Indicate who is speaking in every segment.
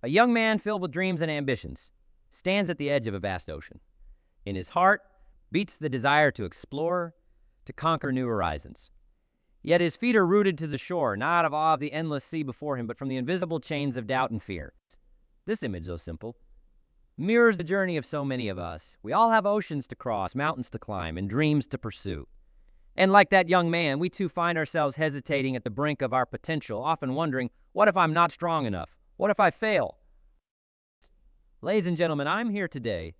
Speaker 1: A young man filled with dreams and ambitions stands at the edge of a vast ocean. In his heart beats the desire to explore, to conquer new horizons. Yet his feet are rooted to the shore, not out of awe of the endless sea before him, but from the invisible chains of doubt and fear. This image, though simple, mirrors the journey of so many of us. We all have oceans to cross, mountains to climb, and dreams to pursue. And like that young man, we too find ourselves hesitating at the brink of our potential, often wondering, what if I'm not strong enough? What if I fail? Ladies and gentlemen, I'm here today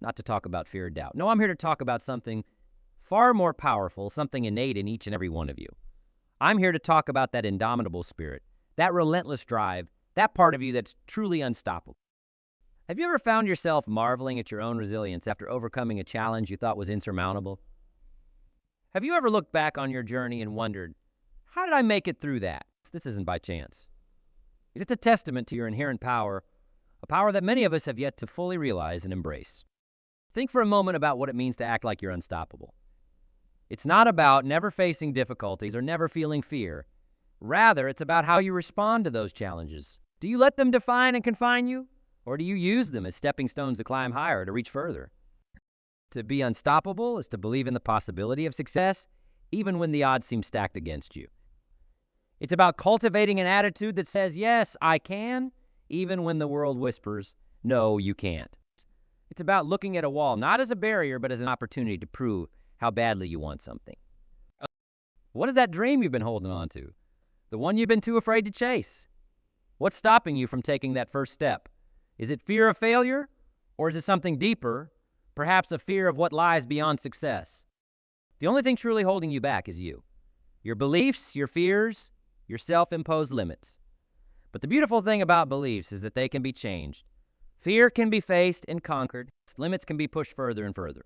Speaker 1: not to talk about fear or doubt. No, I'm here to talk about something far more powerful, something innate in each and every one of you. I'm here to talk about that indomitable spirit, that relentless drive, that part of you that's truly unstoppable. Have you ever found yourself marveling at your own resilience after overcoming a challenge you thought was insurmountable? Have you ever looked back on your journey and wondered, how did I make it through that? This isn't by chance. It's a testament to your inherent power, a power that many of us have yet to fully realize and embrace. Think for a moment about what it means to act like you're unstoppable. It's not about never facing difficulties or never feeling fear. Rather, it's about how you respond to those challenges. Do you let them define and confine you? Or do you use them as stepping stones to climb higher, to reach further? To be unstoppable is to believe in the possibility of success, even when the odds seem stacked against you. It's about cultivating an attitude that says, yes, I can, even when the world whispers, no, you can't. It's about looking at a wall, not as a barrier, but as an opportunity to prove how badly you want something. What is that dream you've been holding on to? The one you've been too afraid to chase? What's stopping you from taking that first step? Is it fear of failure? Or is it something deeper, perhaps a fear of what lies beyond success? The only thing truly holding you back is you. Your beliefs, your fears, your self-imposed limits. But the beautiful thing about beliefs is that they can be changed. Fear can be faced and conquered. Limits can be pushed further and further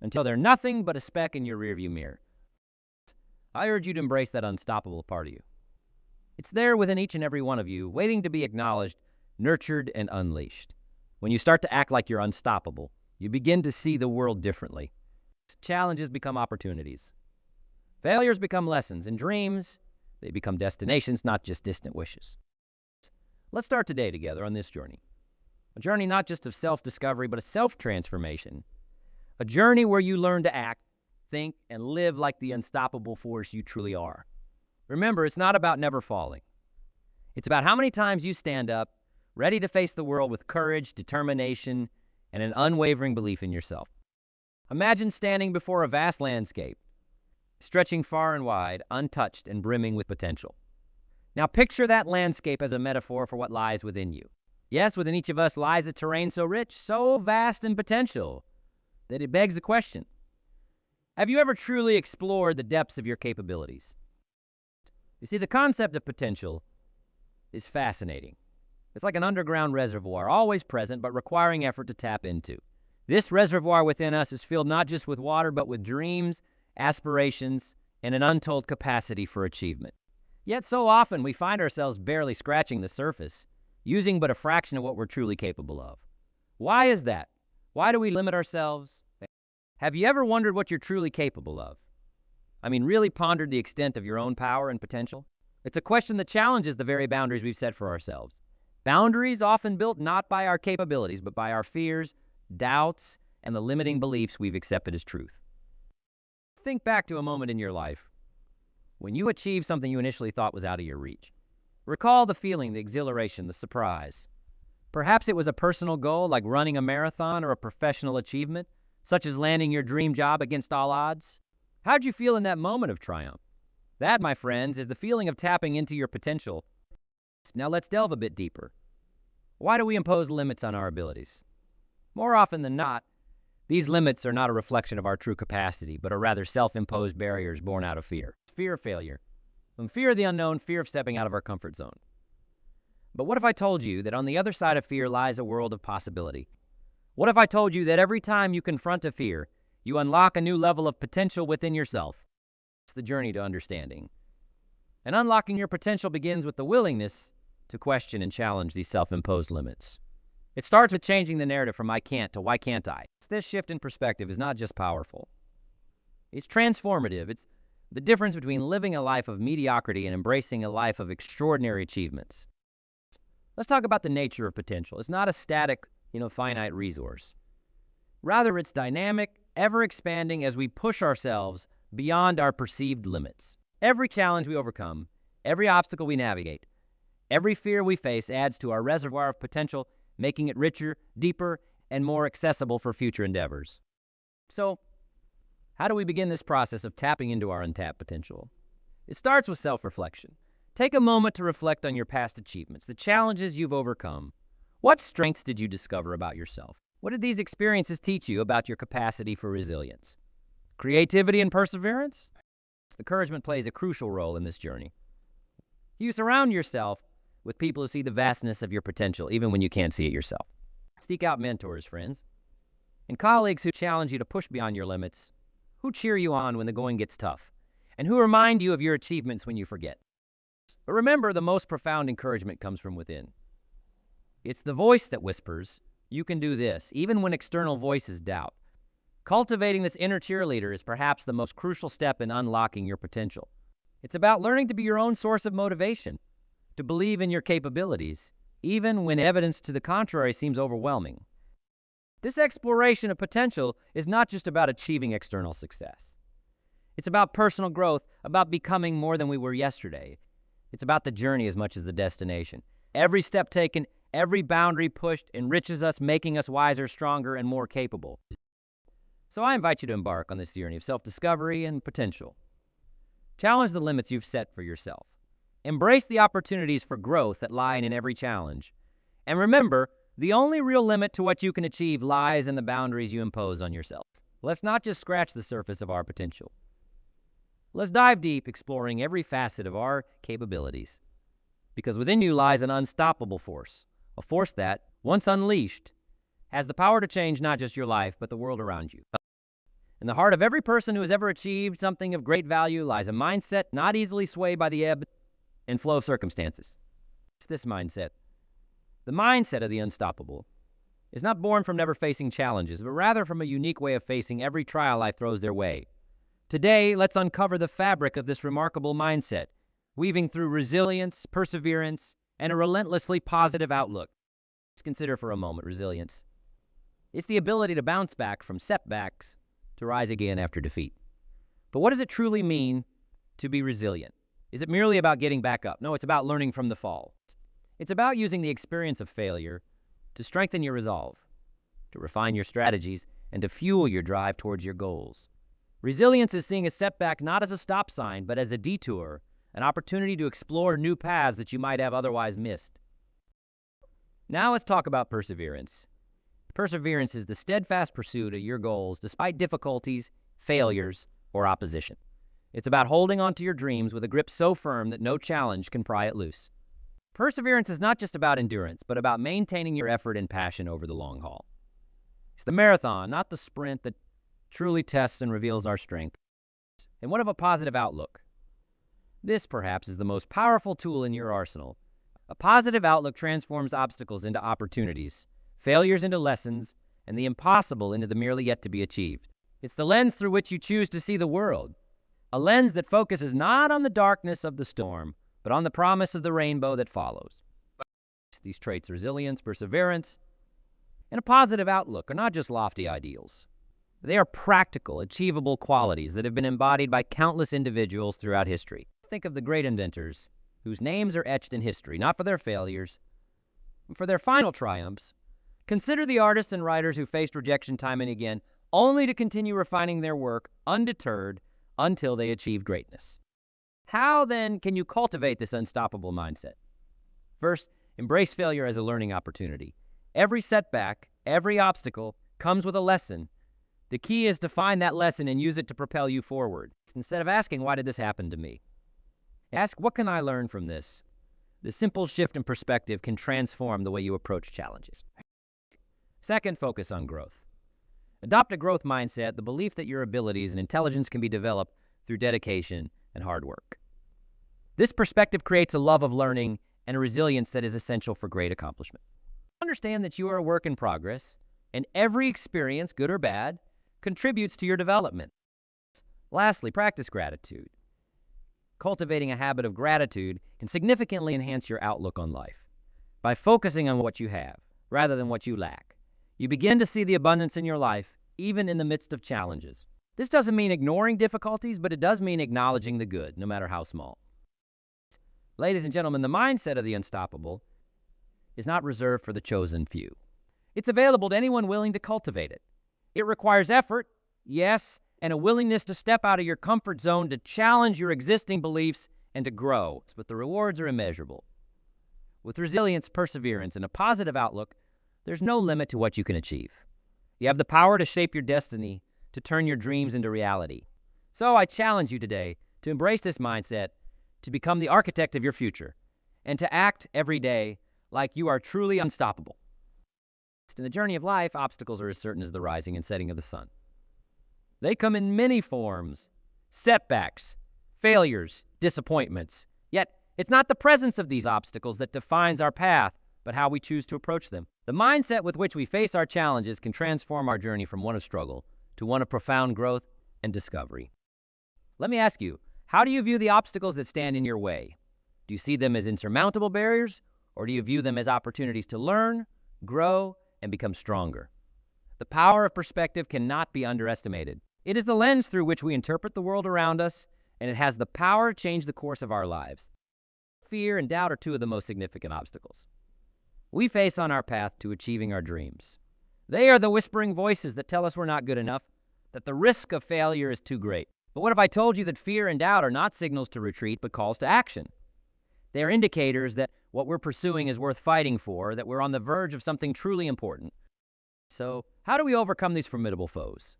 Speaker 1: until they're nothing but a speck in your rearview mirror. I urge you to embrace that unstoppable part of you. It's there within each and every one of you, waiting to be acknowledged, nurtured, and unleashed. When you start to act like you're unstoppable, you begin to see the world differently. Challenges become opportunities. Failures become lessons, and dreams, they become destinations, not just distant wishes. Let's start today together on this journey. A journey not just of self-discovery, but a self-transformation. A journey where you learn to act, think, and live like the unstoppable force you truly are. Remember, it's not about never falling. It's about how many times you stand up, ready to face the world with courage, determination, and an unwavering belief in yourself. Imagine standing before a vast landscape, stretching far and wide, untouched and brimming with potential. Now picture that landscape as a metaphor for what lies within you. Yes, within each of us lies a terrain so rich, so vast in potential, that it begs the question, have you ever truly explored the depths of your capabilities? You see, the concept of potential is fascinating. It's like an underground reservoir, always present, but requiring effort to tap into. This reservoir within us is filled not just with water, but with dreams, aspirations, and an untold capacity for achievement. Yet so often we find ourselves barely scratching the surface, using but a fraction of what we're truly capable of. Why is that? Why do we limit ourselves? Have you ever wondered what you're truly capable of? I mean, really pondered the extent of your own power and potential? It's a question that challenges the very boundaries we've set for ourselves. Boundaries often built not by our capabilities, but by our fears, doubts, and the limiting beliefs we've accepted as truth. Think back to a moment in your life when you achieved something you initially thought was out of your reach. Recall the feeling, the exhilaration, the surprise. Perhaps it was a personal goal like running a marathon or a professional achievement, such as landing your dream job against all odds. How'd you feel in that moment of triumph? That, my friends, is the feeling of tapping into your potential. Now let's delve a bit deeper. Why do we impose limits on our abilities? More often than not, these limits are not a reflection of our true capacity, but are rather self-imposed barriers born out of fear. Fear of failure. Fear of the unknown, fear of stepping out of our comfort zone. But what if I told you that on the other side of fear lies a world of possibility? What if I told you that every time you confront a fear, you unlock a new level of potential within yourself? It's the journey to understanding. And unlocking your potential begins with the willingness to question and challenge these self-imposed limits. It starts with changing the narrative from I can't to why can't I? This shift in perspective is not just powerful. It's transformative. It's the difference between living a life of mediocrity and embracing a life of extraordinary achievements. Let's talk about the nature of potential. It's not a static, finite resource. Rather, it's dynamic, ever-expanding as we push ourselves beyond our perceived limits. Every challenge we overcome, every obstacle we navigate, every fear we face adds to our reservoir of potential, making it richer, deeper, and more accessible for future endeavors. So, how do we begin this process of tapping into our untapped potential? It starts with self-reflection. Take a moment to reflect on your past achievements, the challenges you've overcome. What strengths did you discover about yourself? What did these experiences teach you about your capacity for resilience? Creativity and perseverance? Encouragement plays a crucial role in this journey. You surround yourself with people who see the vastness of your potential, even when you can't see it yourself. Seek out mentors, friends, and colleagues who challenge you to push beyond your limits, who cheer you on when the going gets tough, and who remind you of your achievements when you forget. But remember, the most profound encouragement comes from within. It's the voice that whispers, "You can do this," even when external voices doubt. Cultivating this inner cheerleader is perhaps the most crucial step in unlocking your potential. It's about learning to be your own source of motivation, to believe in your capabilities, even when evidence to the contrary seems overwhelming. This exploration of potential is not just about achieving external success. It's about personal growth, about becoming more than we were yesterday. It's about the journey as much as the destination. Every step taken, every boundary pushed enriches us, making us wiser, stronger, and more capable. So I invite you to embark on this journey of self-discovery and potential. Challenge the limits you've set for yourself. Embrace the opportunities for growth that lie in every challenge. And remember, the only real limit to what you can achieve lies in the boundaries you impose on yourself. Let's not just scratch the surface of our potential. Let's dive deep, exploring every facet of our capabilities. Because within you lies an unstoppable force, a force that, once unleashed, has the power to change not just your life, but the world around you. In the heart of every person who has ever achieved something of great value lies a mindset not easily swayed by the ebb and flow of circumstances. It's this mindset. The mindset of the unstoppable is not born from never facing challenges, but rather from a unique way of facing every trial life throws their way. Today, let's uncover the fabric of this remarkable mindset, weaving through resilience, perseverance, and a relentlessly positive outlook. Let's consider for a moment resilience. It's the ability to bounce back from setbacks to rise again after defeat. But what does it truly mean to be resilient? Is it merely about getting back up? No, it's about learning from the fall. It's about using the experience of failure to strengthen your resolve, to refine your strategies, and to fuel your drive towards your goals. Resilience is seeing a setback not as a stop sign, but as a detour, an opportunity to explore new paths that you might have otherwise missed. Now let's talk about perseverance. Perseverance is the steadfast pursuit of your goals despite difficulties, failures, or opposition. It's about holding on to your dreams with a grip so firm that no challenge can pry it loose. Perseverance is not just about endurance, but about maintaining your effort and passion over the long haul. It's the marathon, not the sprint, that truly tests and reveals our strength. And what of a positive outlook? This, perhaps, is the most powerful tool in your arsenal. A positive outlook transforms obstacles into opportunities, failures into lessons, and the impossible into the merely yet to be achieved. It's the lens through which you choose to see the world, a lens that focuses not on the darkness of the storm, but on the promise of the rainbow that follows. These traits, resilience, perseverance, and a positive outlook, are not just lofty ideals. They are practical, achievable qualities that have been embodied by countless individuals throughout history. Think of the great inventors whose names are etched in history, not for their failures, but for their final triumphs. Consider the artists and writers who faced rejection time and again, only to continue refining their work undeterred until they achieved greatness. How, then, can you cultivate this unstoppable mindset? First, embrace failure as a learning opportunity. Every setback, every obstacle comes with a lesson. The key is to find that lesson and use it to propel you forward. Instead of asking, "Why did this happen to me?" ask, "What can I learn from this?" The simple shift in perspective can transform the way you approach challenges. Second, focus on growth. Adopt a growth mindset, the belief that your abilities and intelligence can be developed through dedication and hard work. This perspective creates a love of learning and a resilience that is essential for great accomplishment. Understand that you are a work in progress, and every experience, good or bad, contributes to your development. Lastly, practice gratitude. Cultivating a habit of gratitude can significantly enhance your outlook on life. By focusing on what you have rather than what you lack, you begin to see the abundance in your life, even in the midst of challenges. This doesn't mean ignoring difficulties, but it does mean acknowledging the good, no matter how small. Ladies and gentlemen, the mindset of the unstoppable is not reserved for the chosen few. It's available to anyone willing to cultivate it. It requires effort, yes, and a willingness to step out of your comfort zone to challenge your existing beliefs and to grow, but the rewards are immeasurable. With resilience, perseverance, and a positive outlook, there's no limit to what you can achieve. You have the power to shape your destiny, to turn your dreams into reality. So I challenge you today to embrace this mindset, to become the architect of your future, and to act every day like you are truly unstoppable. In the journey of life, obstacles are as certain as the rising and setting of the sun. They come in many forms: setbacks, failures, disappointments. Yet, it's not the presence of these obstacles that defines our path, but how we choose to approach them. The mindset with which we face our challenges can transform our journey from one of struggle to one of profound growth and discovery. Let me ask you, how do you view the obstacles that stand in your way? Do you see them as insurmountable barriers, or do you view them as opportunities to learn, grow, and become stronger? The power of perspective cannot be underestimated. It is the lens through which we interpret the world around us, and it has the power to change the course of our lives. Fear and doubt are two of the most significant obstacles we face on our path to achieving our dreams. They are the whispering voices that tell us we're not good enough, that the risk of failure is too great. But what if I told you that fear and doubt are not signals to retreat, but calls to action? They are indicators that what we're pursuing is worth fighting for, that we're on the verge of something truly important. So, how do we overcome these formidable foes?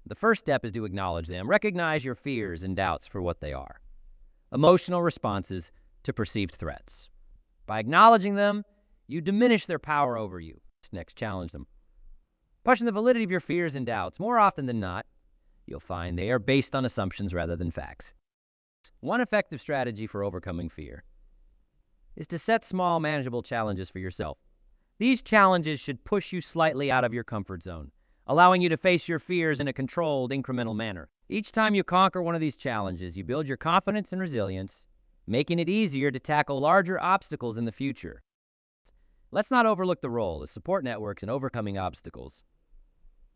Speaker 1: The first step is to acknowledge them. Recognize your fears and doubts for what they are: emotional responses to perceived threats. By acknowledging them, you diminish their power over you. Next, challenge them. Question the validity of your fears and doubts. More often than not, you'll find they are based on assumptions rather than facts. One effective strategy for overcoming fear is to set small, manageable challenges for yourself. These challenges should push you slightly out of your comfort zone, allowing you to face your fears in a controlled, incremental manner. Each time you conquer one of these challenges, you build your confidence and resilience, making it easier to tackle larger obstacles in the future. Let's not overlook the role of support networks in overcoming obstacles.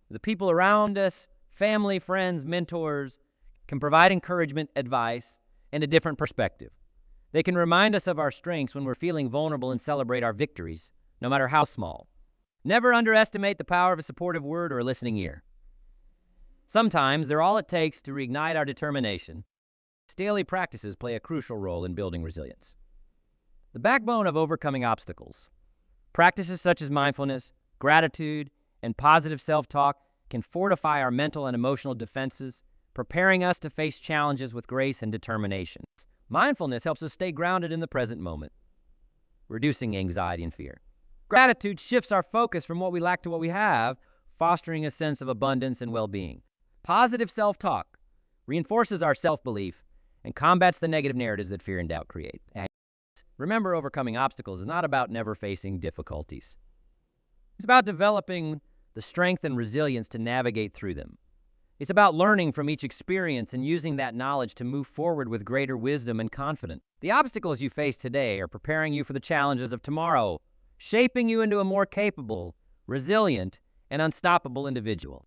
Speaker 1: The people around us, family, friends, mentors, can provide encouragement, advice, and a different perspective. They can remind us of our strengths when we're feeling vulnerable and celebrate our victories, no matter how small. Never underestimate the power of a supportive word or a listening ear. Sometimes they're all it takes to reignite our determination. Daily practices play a crucial role in building resilience. The backbone of overcoming obstacles. Practices such as mindfulness, gratitude, and positive self-talk can fortify our mental and emotional defenses, preparing us to face challenges with grace and determination. Mindfulness helps us stay grounded in the present moment, reducing anxiety and fear. Gratitude shifts our focus from what we lack to what we have, fostering a sense of abundance and well-being. Positive self-talk reinforces our self-belief and combats the negative narratives that fear and doubt create. Remember, overcoming obstacles is not about never facing difficulties. It's about developing the strength and resilience to navigate through them. It's about learning from each experience and using that knowledge to move forward with greater wisdom and confidence. The obstacles you face today are preparing you for the challenges of tomorrow, shaping you into a more capable, resilient, and unstoppable individual.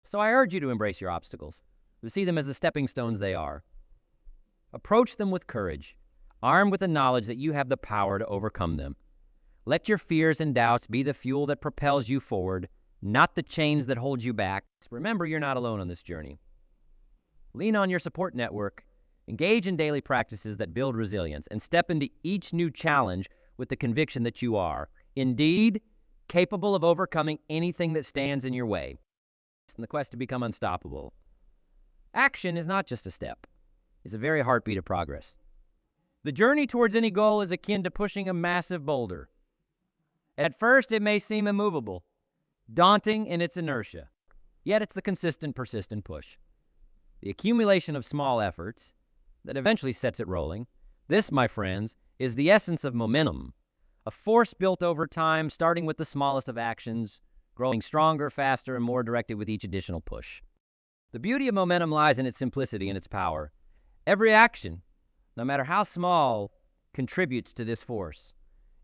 Speaker 1: So I urge you to embrace your obstacles, to see them as the stepping stones they are. Approach them with courage, armed with the knowledge that you have the power to overcome them. Let your fears and doubts be the fuel that propels you forward, not the chains that hold you back. Remember, you're not alone on this journey. Lean on your support network, engage in daily practices that build resilience, and step into each new challenge with the conviction that you are, indeed, capable of overcoming anything that stands in your way. In the quest to become unstoppable, action is not just a step. It's a very heartbeat of progress. The journey towards any goal is akin to pushing a massive boulder. At first, it may seem immovable, daunting in its inertia, yet it's the consistent, persistent push. The accumulation of small efforts that eventually sets it rolling. This, my friends, is the essence of momentum, a force built over time, starting with the smallest of actions, growing stronger, faster, and more directed with each additional push. The beauty of momentum lies in its simplicity and its power. Every action, no matter how small, contributes to this force.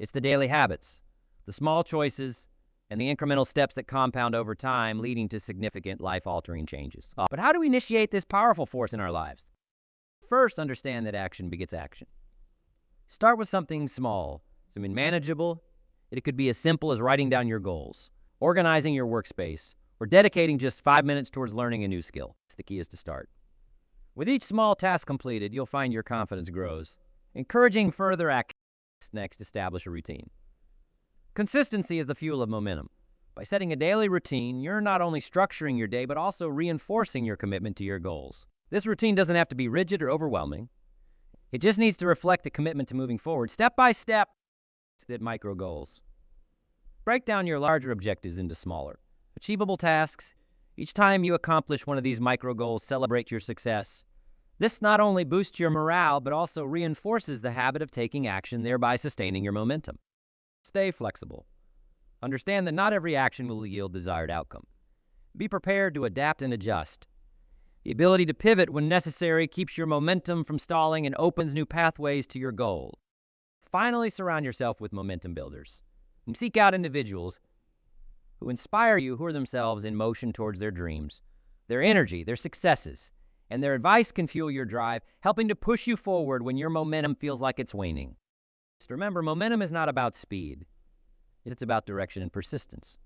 Speaker 1: It's the daily habits, the small choices, and the incremental steps that compound over time, leading to significant life-altering changes. But how do we initiate this powerful force in our lives? First, understand that action begets action. Start with something small, something manageable. It could be as simple as writing down your goals, organizing your workspace, or dedicating just 5 minutes towards learning a new skill. The key is to start. With each small task completed, you'll find your confidence grows. Encouraging further action. Next, establish a routine. Consistency is the fuel of momentum. By setting a daily routine, you're not only structuring your day, but also reinforcing your commitment to your goals. This routine doesn't have to be rigid or overwhelming. It just needs to reflect a commitment to moving forward, step by step, at micro goals. Break down your larger objectives into smaller, achievable tasks. Each time you accomplish one of these micro goals, celebrate your success. This not only boosts your morale, but also reinforces the habit of taking action, thereby sustaining your momentum. Stay flexible. Understand that not every action will yield desired outcome. Be prepared to adapt and adjust. The ability to pivot when necessary keeps your momentum from stalling and opens new pathways to your goal. Finally, surround yourself with momentum builders. And seek out individuals who inspire you, who are themselves in motion towards their dreams, their energy, their successes, and their advice can fuel your drive, helping to push you forward when your momentum feels like it's waning. Just remember, momentum is not about speed. It's about direction and persistence.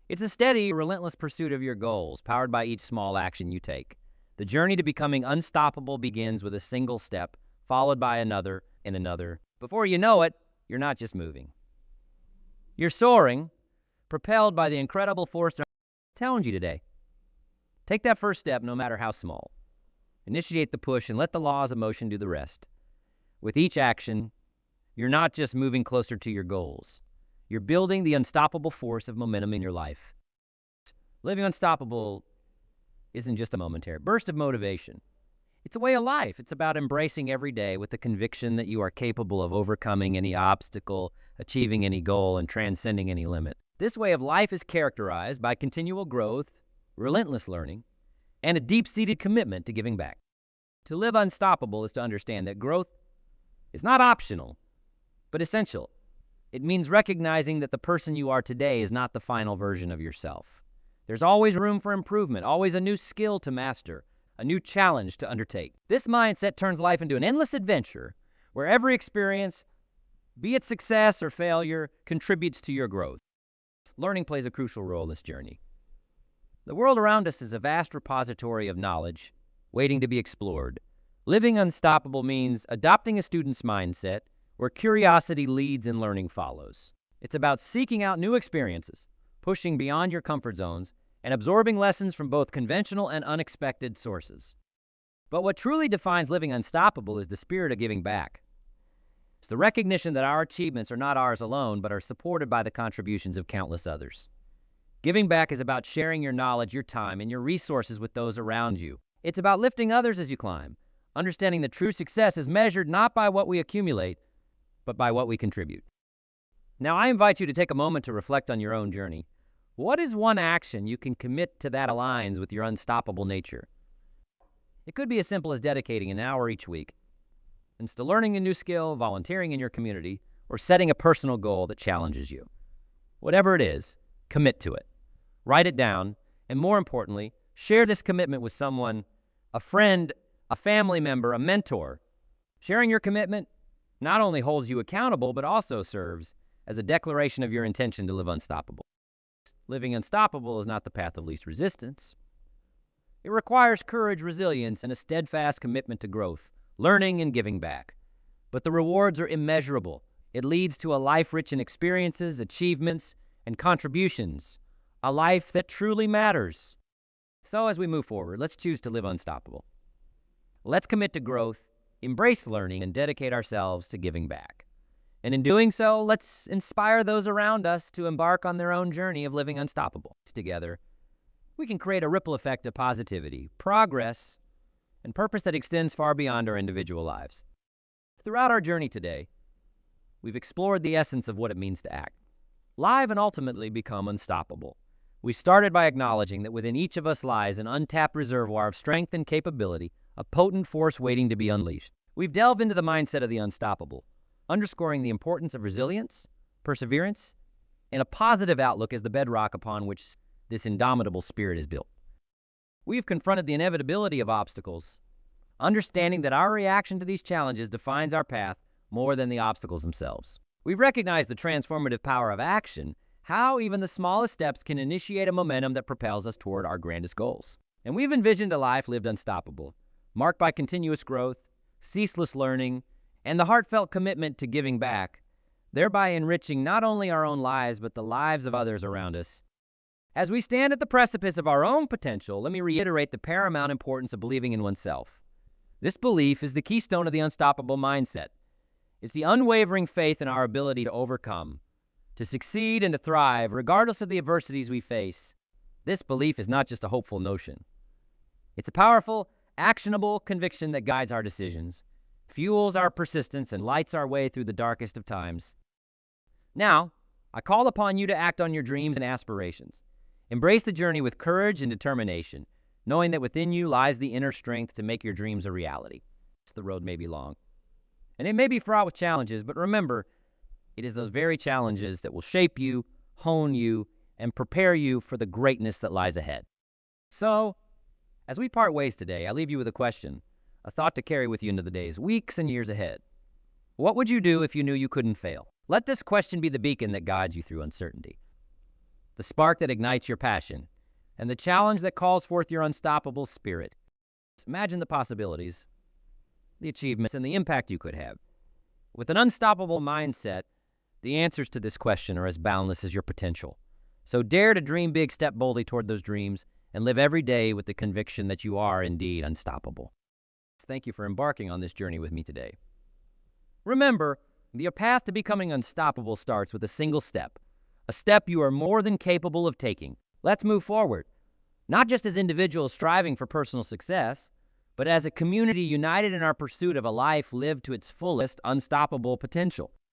Speaker 1: It's a steady, relentless pursuit of your goals, powered by each small action you take. The journey to becoming unstoppable begins with a single step, followed by another and another. Before you know it, you're not just moving. You're soaring, propelled by the incredible force I'm telling you today. Take that first step, no matter how small. Initiate the push and let the laws of motion do the rest. With each action, you're not just moving closer to your goals. You're building the unstoppable force of momentum in your life. Living unstoppable isn't just a momentary burst of motivation. It's a way of life. It's about embracing every day with the conviction that you are capable of overcoming any obstacle, achieving any goal, and transcending any limit. This way of life is characterized by continual growth, relentless learning, and a deep-seated commitment to giving back. To live unstoppable is to understand that growth is not optional, but essential. It means recognizing that the person you are today is not the final version of yourself. There's always room for improvement, always a new skill to master, a new challenge to undertake. This mindset turns life into an endless adventure where every experience, be it success or failure, contributes to your growth. Learning plays a crucial role in this journey. The world around us is a vast repository of knowledge waiting to be explored. Living unstoppable means adopting a student's mindset where curiosity leads and learning follows. It's about seeking out new experiences, pushing beyond your comfort zones, and absorbing lessons from both conventional and unexpected sources. But what truly defines living unstoppable is the spirit of giving back. It's the recognition that our achievements are not ours alone, but are supported by the contributions of countless others. Giving back is about sharing your knowledge, your time, and your resources with those around you. It's about lifting others as you climb, understanding that true success is measured not by what we accumulate, but by what we contribute. Now, I invite you to take a moment to reflect on your own journey. What is one action you can commit to that aligns with your unstoppable nature? It could be as simple as dedicating an hour each week, to learning a new skill, volunteering in your community, or setting a personal goal that challenges you. Whatever it is, commit to it. Write it down, and more importantly, share this commitment with someone, a friend, a family member, a mentor. Sharing your commitment not only holds you accountable, but also serves as a declaration of your intention to live unstoppable. Living unstoppable is not the path of least resistance. It requires courage, resilience, and a steadfast commitment to growth, learning, and giving back. But the rewards are immeasurable. It leads to a life rich in experiences, achievements, and contributions, a life that truly matters. So as we move forward, let's choose to live unstoppable. Let's commit to growth, embrace learning, and dedicate ourselves to giving back. And in doing so, let's inspire those around us to embark on their own journey of living unstoppable. Together, we can create a ripple effect of positivity, progress, and purpose that extends far beyond our individual lives. Throughout our journey today, we've explored the essence of what it means to act, live, and ultimately become unstoppable. We started by acknowledging that within each of us lies an untapped reservoir of strength and capability, a potent force waiting to be unleashed. We've delved into the mindset of the unstoppable, underscoring the importance of resilience, perseverance, and a positive outlook as the bedrock upon which this indomitable spirit is built. We've confronted the inevitability of obstacles, understanding that our reaction to these challenges defines our path more than the obstacles themselves. We've recognized the transformative power of action, how even the smallest steps can initiate a momentum that propels us toward our grandest goals. And we've envisioned a life lived unstoppable, marked by continuous growth, ceaseless learning, and the heartfelt commitment to giving back, thereby enriching not only our own lives, but the lives of others around us. As we stand at the precipice of our own potential, let me reiterate the paramount importance of believing in oneself. This belief is the keystone of the unstoppable mindset. It's the unwavering faith in our ability to overcome, to succeed, and to thrive, regardless of the adversities we face. This belief is not just a hopeful notion. It's a powerful, actionable conviction that guides our decisions, fuels our persistence, and lights our way through the darkest of times. Now, I call upon you to act on your dreams and aspirations. Embrace the journey with courage and determination, knowing that within you lies the inner strength to make your dreams a reality. The road may be long, and it may be fraught with challenges, but remember, it is those very challenges that will shape you, hone you, and prepare you for the greatness that lies ahead. So, as we part ways today, I leave you with a question, a thought to carry with you into the days, weeks, and years ahead. What would you do if you knew you couldn't fail? Let this question be the beacon that guides you through uncertainty, the spark that ignites your passion, and the challenge that calls forth your unstoppable spirit. Imagine the possibilities, the achievements, and the impact you could have. With an unstoppable mindset, the answers to this question are as boundless as your potential. So dare to dream big, step boldly toward those dreams, and live every day with the conviction that you are indeed unstoppable. Thank you for embarking on this journey with me today. Remember, your path to becoming unstoppable starts with a single step, a step you are more than capable of taking. Let's move forward, not just as individuals striving for personal success, but as a community united in our pursuit of a life lived to its fullest, unstoppable potential.